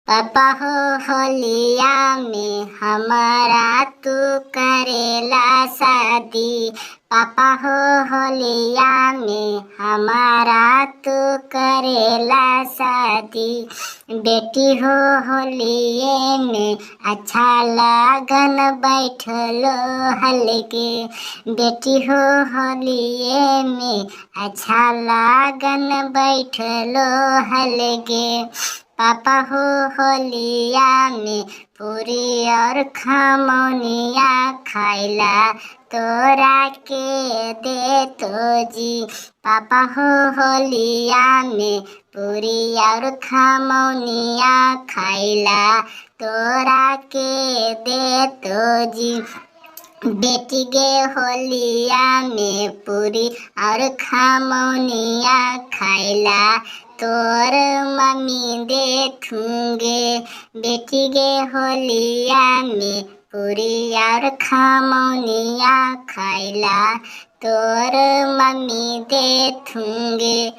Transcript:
पापा हो होलिया में हमारा तू करेला शादी। पापा हो होलिया में हमारा तू करेला शादी। बेटी हो होलिये में अच्छा लागन बैठलो हलके। बेटी हो होलिये में अच्छा लागन बैठलो हलके। पापा हो होलिया में पूरी और खमौनिया खाइला तोरा के दे तो जी। पापा हो होलिया में पूरी और खमौनिया खाइला तोरा के दे तो जी। बेटी गे होलिया में पूरी और खमौनिया खाइला तोर मम्मी देखूंगे। बेटी गे होलिया में पूरी और खमौनिया खाइला तोर मम्मी देखूंगे।